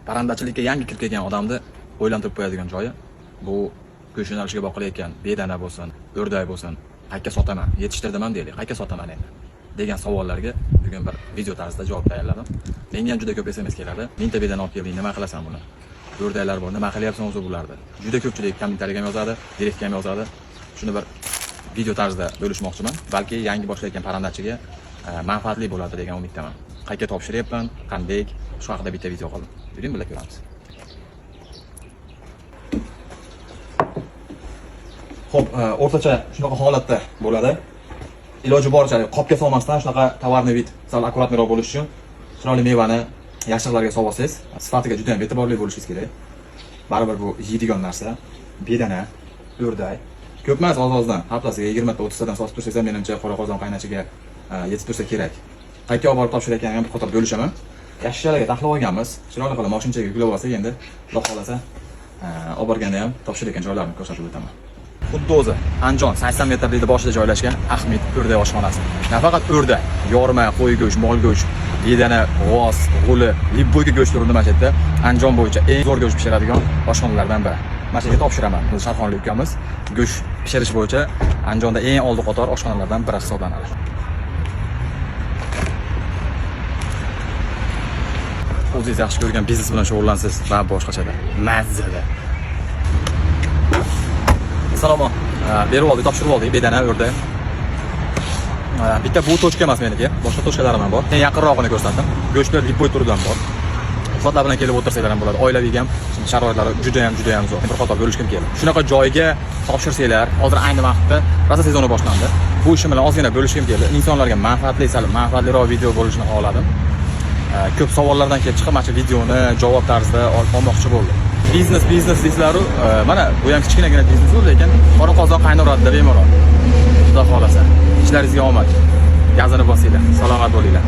Parandachilikka yangi kirib kelgan odamni o'ylantirib qo'yadigan joyi bu go'sht yo'nalishiga boqilayotgan bedana bo'lsin, o'rdak bo'lsin, qayerga sotaman, yetishtirdiman deylik, qayerga sotaman endi degan savollarga bugun bir video tarzida javob tayyorladim. Menga ham juda ko'p SMS keladi. Mingta bedana olib kelding, nima qilasan buni? O'rdaklar bor, nima qilyapsan o'zi bularni? Juda ko'pchilik kommentariyga yozadi, direktga ham yozadi. Shuni bir video tarzida bo'lishmoqchiman. Balki yangi boshlayotgan parandachiga manfaatli bo'ladi degan umiddaman. Qayerga topshiryapman, qanday, shu haqida bitta video qildim. Yuring birga ko'ramiz. Xo'p, o'rtacha shunaqa holatda bo'ladi. Iloji boricha qopga solmasdan shunaqa tovarni vid sal akkuratniroq bo'lish uchun chiroyli mevani yashiqlarga solsangiz, sifatiga juda ham e'tiborli bo'lishingiz kerak. Baribir bu yeydigan narsa, bedana, o'rdak. Ko'p emas, oz-ozdan, haftasiga 20 ta 30 tadan sotib tursangiz ham menimcha qora qozon qaynachiga yetib tursa kerak. Qayerga olib borib topshirayotgan ham bir qator bo'lishaman. Yashiklarga taxlab olganmiz. Chiroyli qilib mashinachaga yuklab olsak endi, Xudo xolasa, olib borganda ham topshirayotgan joylarni ko'rsatib o'taman. Xuddi o'zi Andijon 80 metrlikda boshida joylashgan Ahmed o'rdak oshxonasi. Nafaqat o'rdak, yorma, qo'y go'sht, mol go'sht, bedana, g'oz, g'uli, libbo'yga go'sht turini mana shu yerda Andijon bo'yicha eng zo'r go'sht pishiradigan oshxonalardan biri. Mana shu yerga topshiraman. Biz Sharxonli ukamiz go'sht pishirish bo'yicha Andijonda eng oldi qator oshxonalardan biri hisoblanadi. O'zingiz yaxshi ko'rgan biznes bilan shug'ullansiz va boshqachada mazzada. Salom. Berib oldik, topshirib oldik bedana, o'rdak. Bitta bu tochka emas meniki, boshqa tochkalarim ham bor. Eng yaqinrog'ini ko'rsatdim. Go'shtlar libbo'y turidan bor. Xotlar bilan kelib o'tirsanglar ham bo'ladi. Oilaviy ham sharoitlari juda ham zo'r. Bir qator bo'lishkim keldi. Shunaqa joyga topshirsanglar, hozir ayni vaqtda rosa sezoni boshlandi. Bu ishim bilan ozgina bo'lishkim keldi. Insonlarga manfaatliroq video bo'lishini xohladim. Ko'p savollardan kelib chiqib, mana shu videoni javob tarzida olmoqchi bo'ldim. Biznes deysizlar-ku, mana bu ham kichkinagina biznes bo'ldi, lekin qora qozon qaynaveradi bemalol. Xudo xolasa. Ishlaringizga omad. Gazini bosinglar. Salomat bo'linglar.